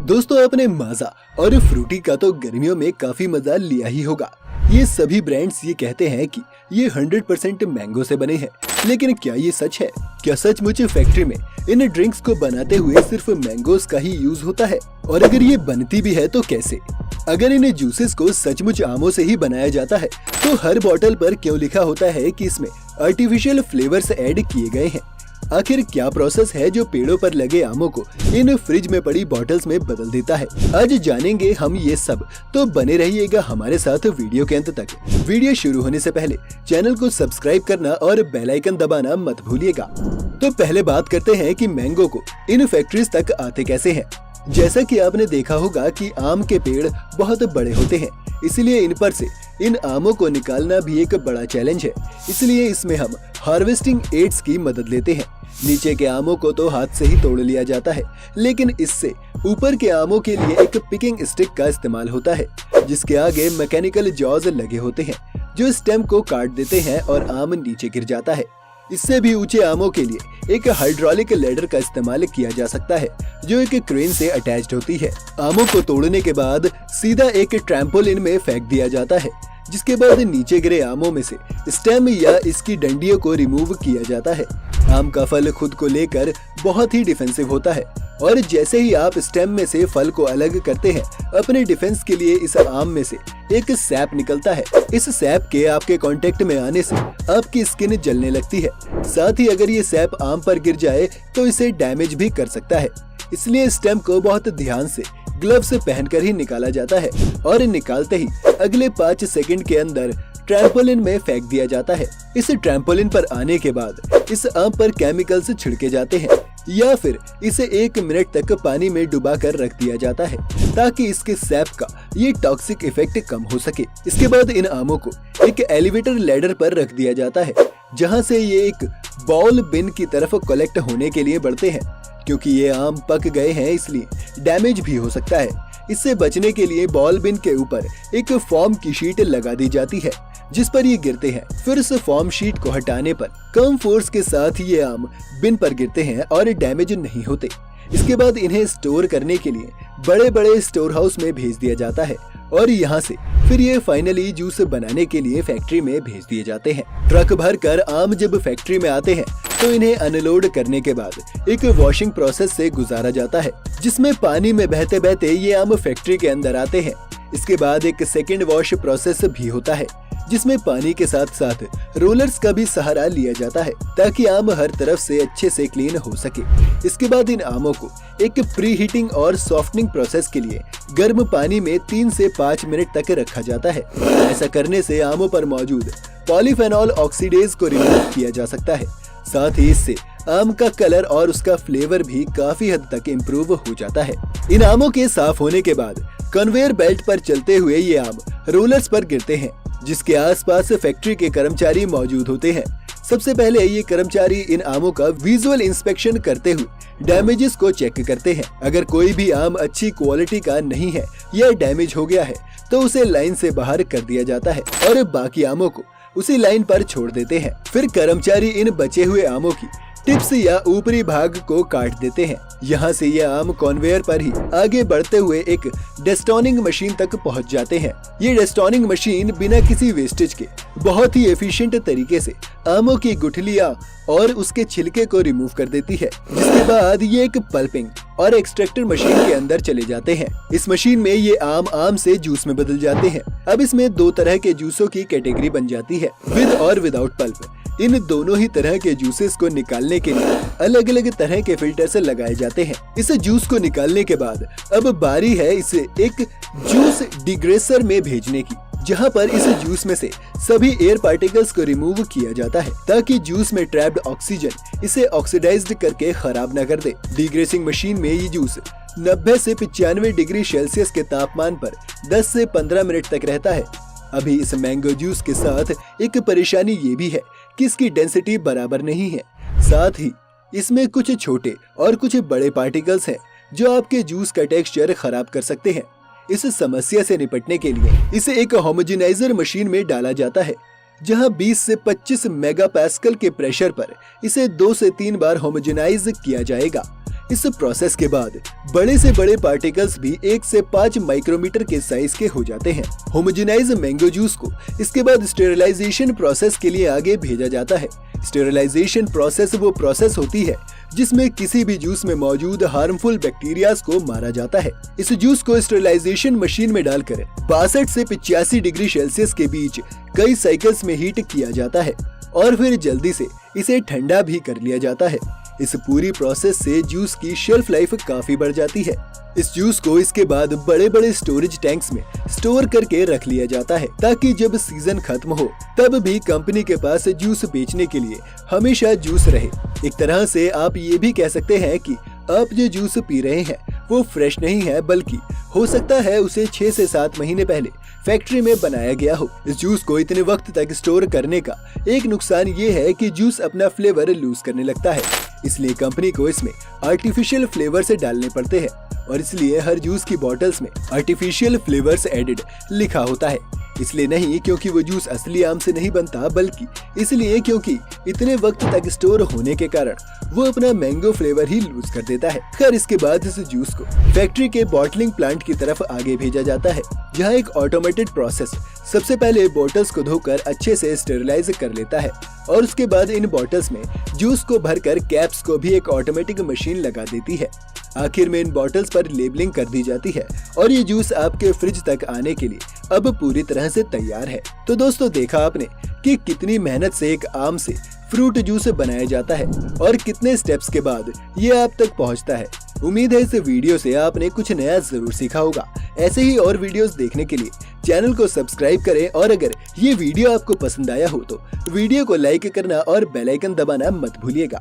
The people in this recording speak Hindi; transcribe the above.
दोस्तों, आपने माजा और फ्रूटी का तो गर्मियों में काफी मजा लिया ही होगा। ये सभी ब्रांड्स ये कहते हैं कि ये 100% मैंगो से बने हैं, लेकिन क्या ये सच है? क्या सचमुच फैक्ट्री में इन ड्रिंक्स को बनाते हुए सिर्फ मैंगोस का ही यूज होता है? और अगर ये बनती भी है तो कैसे? अगर इन जूसेस को सचमुच आमों से ही बनाया जाता है तो हर बोतल पर क्यों लिखा होता है कि इसमें आर्टिफिशियल फ्लेवर्स ऐड किए गए हैं? आखिर क्या प्रोसेस है जो पेड़ों पर लगे आमों को इन फ्रिज में पड़ी बॉटल्स में बदल देता है? आज जानेंगे हम ये सब, तो बने रहिएगा हमारे साथ वीडियो के अंत तक। वीडियो शुरू होने से पहले चैनल को सब्सक्राइब करना और बेल आइकन दबाना मत भूलिएगा। तो पहले बात करते हैं कि मैंगो को इन फैक्ट्रीज तक आते कैसे हैं। जैसा कि आपने देखा होगा कि आम के पेड़ बहुत बड़े होते हैं, इसलिए इन पर से इन आमों को निकालना भी एक बड़ा चैलेंज है। इसलिए इसमें हम हार्वेस्टिंग एड्स की मदद लेते हैं। नीचे के आमों को तो हाथ से ही तोड़ लिया जाता है, लेकिन इससे ऊपर के आमों के लिए एक पिकिंग स्टिक का इस्तेमाल होता है, जिसके आगे मैकेनिकल जॉज लगे होते हैं जो स्टेम को काट देते हैं और आम नीचे गिर जाता है। इससे भी ऊंचे आमों के लिए एक हाइड्रोलिक लेडर का इस्तेमाल किया जा सकता है, जो एक क्रेन से अटैच्ड होती है। आमों को तोड़ने के बाद सीधा एक ट्रैम्पोलिन में फेंक दिया जाता है, जिसके बाद नीचे गिरे आमों में से स्टेम या इसकी डंडियों को रिमूव किया जाता है। आम का फल खुद को लेकर बहुत ही डिफेंसिव होता है, और जैसे ही आप स्टेम में से फल को अलग करते हैं, अपने डिफेंस के लिए इस आम में से एक सैप निकलता है। इस सैप के आपके कांटेक्ट में आने से आपकी स्किन जलने लगती है। साथ ही अगर ये सैप आम पर गिर जाए तो इसे डैमेज भी कर सकता है। इसलिए स्टेम को बहुत ध्यान से ग्लव्स पहनकर ही निकाला जाता है, और निकालते ही अगले 5 सेकंड के अंदर ट्रैम्पोलिन में फेंक दिया जाता है। इस ट्रैम्पोलिन पर आने के बाद इस आम पर केमिकल्स छिड़के जाते हैं, या फिर इसे 1 मिनट तक पानी में डुबा कर रख दिया जाता है, ताकि इसके सैप का ये टॉक्सिक इफेक्ट कम हो सके। इसके बाद इन आमों को एक एलिवेटर लैडर पर रख दिया जाता है, जहां से ये एक बॉल बिन की तरफ कलेक्ट होने के लिए बढ़ते हैं। क्योंकि ये आम पक गए हैं, इसलिए डैमेज भी हो सकता है। इससे बचने के लिए बॉल बिन के ऊपर एक फोम की शीट लगा दी जाती है, जिस पर ये गिरते हैं। फिर इस फोम शीट को हटाने पर कम फोर्स के साथ ये आम बिन पर गिरते हैं और डैमेज नहीं होते। इसके बाद इन्हें स्टोर करने के लिए बड़े बड़े स्टोर हाउस में भेज दिया जाता है, और यहाँ से फिर ये फाइनली जूस बनाने के लिए फैक्ट्री में भेज दिए जाते हैं। ट्रक भर कर आम जब फैक्ट्री में आते हैं तो इन्हें अनलोड करने के बाद एक वॉशिंग प्रोसेस से गुजारा जाता है, जिसमें पानी में बहते बहते ये आम फैक्ट्री के अंदर आते हैं। इसके बाद एक सेकेंड वॉश प्रोसेस भी होता है, जिसमें पानी के साथ साथ रोलर्स का भी सहारा लिया जाता है, ताकि आम हर तरफ से अच्छे से क्लीन हो सके। इसके बाद इन आमों को एक प्री हीटिंग और सॉफ्टनिंग प्रोसेस के लिए गर्म पानी में 3 से 5 मिनट तक रखा जाता है। ऐसा करने से आमों पर मौजूद पॉलीफेनॉल ऑक्सीडेज को रिमूव किया जा सकता है। साथ ही इससे आम का कलर और उसका फ्लेवर भी काफी हद तक इम्प्रूव हो जाता है। इन आमों के साफ होने के बाद कन्वेयर बेल्ट पर चलते हुए ये आम रोलर्स पर गिरते हैं, जिसके आसपास फैक्ट्री के कर्मचारी मौजूद होते हैं। सबसे पहले ये कर्मचारी इन आमों का विजुअल इंस्पेक्शन करते हुए डैमेजेस को चेक करते हैं। अगर कोई भी आम अच्छी क्वालिटी का नहीं है या डैमेज हो गया है तो उसे लाइन से बाहर कर दिया जाता है, और बाकी आमों को उसी लाइन पर छोड़ देते हैं। फिर कर्मचारी इन बचे हुए आमों की टिप्स या ऊपरी भाग को काट देते हैं। यहाँ से ये आम कन्वेयर पर ही आगे बढ़ते हुए एक डेस्टोनिंग मशीन तक पहुँच जाते हैं। ये डेस्टोनिंग मशीन बिना किसी वेस्टेज के बहुत ही एफिशिएंट तरीके से आमों की गुठलियाँ और उसके छिलके को रिमूव कर देती है, जिसके बाद ये एक पल्पिंग और एक्सट्रैक्टर मशीन के अंदर चले जाते हैं। इस मशीन में ये आम से जूस में बदल जाते हैं। अब इसमें 2 तरह के जूसों की कैटेगरी बन जाती है, विद और विदाउट पल्प। इन दोनों ही तरह के जूसेस को निकालने के लिए अलग अलग तरह के फिल्टर से लगाए जाते हैं। इस जूस को निकालने के बाद अब बारी है इसे एक जूस डिग्रेसर में भेजने की, जहां पर इस जूस में से सभी एयर पार्टिकल्स को रिमूव किया जाता है, ताकि जूस में ट्रैप्ड ऑक्सीजन इसे ऑक्सीडाइज्ड करके खराब न कर दे। डिग्रेसिंग मशीन में ये जूस 90 से 95 डिग्री सेल्सियस के तापमान पर 10 से 15 मिनट तक रहता है। अभी इस मैंगो जूस के साथ एक परेशानी ये भी है कि इसकी डेंसिटी बराबर नहीं है। साथ ही इसमें कुछ छोटे और कुछ बड़े पार्टिकल्स हैं, जो आपके जूस का टेक्सचर खराब कर सकते हैं। इस समस्या से निपटने के लिए इसे एक होमोजेनाइजर मशीन में डाला जाता है, जहां 20 से 25 मेगापास्कल के प्रेशर पर इसे 2 से 3 बार होमोजेनाइज किया जाएगा। इस प्रोसेस के बाद बड़े से बड़े पार्टिकल्स भी 1 से 5 माइक्रोमीटर के साइज के हो जाते हैं। होमोजेनाइज मैंगो जूस को इसके बाद स्टेरिलाइजेशन प्रोसेस के लिए आगे भेजा जाता है। स्टेरिलाइजेशन प्रोसेस वो प्रोसेस होती है जिसमें किसी भी जूस में मौजूद हार्मफुल बैक्टीरियाज को मारा जाता है। इस जूस को स्टेरिलाइजेशन मशीन में डालकर 62 से 85 डिग्री सेल्सियस के बीच कई साइकिल्स में हीट किया जाता है और फिर जल्दी से इसे ठंडा भी कर लिया जाता है। इस पूरी प्रोसेस से जूस की शेल्फ लाइफ काफी बढ़ जाती है। इस जूस को इसके बाद बड़े बड़े स्टोरेज टैंक्स में स्टोर करके रख लिया जाता है ताकि जब सीजन खत्म हो तब भी कंपनी के पास जूस बेचने के लिए हमेशा जूस रहे। एक तरह से आप ये भी कह सकते हैं कि आप जो जूस पी रहे हैं वो फ्रेश नहीं है, बल्कि हो सकता है उसे 6 से 7 महीने पहले फैक्ट्री में बनाया गया हो। इस जूस को इतने वक्त तक स्टोर करने का एक नुकसान ये है कि जूस अपना फ्लेवर लूज करने लगता है, इसलिए कंपनी को इसमें आर्टिफिशियल फ्लेवर्स डालने पड़ते हैं और इसलिए हर जूस की बॉटल्स में आर्टिफिशियल फ्लेवर्स एडेड लिखा होता है। इसलिए नहीं क्योंकि वो जूस असली आम से नहीं बनता, बल्कि इसलिए क्योंकि इतने वक्त तक स्टोर होने के कारण वो अपना मैंगो फ्लेवर ही लूज कर देता है। खैर, इसके बाद इस जूस को फैक्ट्री के बॉटलिंग प्लांट की तरफ आगे भेजा जाता है, जहाँ एक ऑटोमेटेड प्रोसेस सबसे पहले बोतल्स को धोकर अच्छे से स्टेरिलाइज कर लेता है और उसके बाद इन बोतल्स में जूस को भरकर कैप्स को भी एक ऑटोमेटिक मशीन लगा देती है। आखिर में इन बॉटल्स पर लेबलिंग कर दी जाती है और ये जूस आपके फ्रिज तक आने के लिए अब पूरी तरह से तैयार है। तो दोस्तों, देखा आपने कि कितनी मेहनत से एक आम से फ्रूट जूस बनाया जाता है और कितने स्टेप्स के बाद ये आप तक पहुंचता है। उम्मीद है इस वीडियो से आपने कुछ नया जरूर सीखा होगा। ऐसे ही और वीडियोस देखने के लिए चैनल को सब्सक्राइब करें और अगर ये वीडियो आपको पसंद आया हो तो वीडियो को लाइक करना और बेल आइकन दबाना मत भूलिएगा।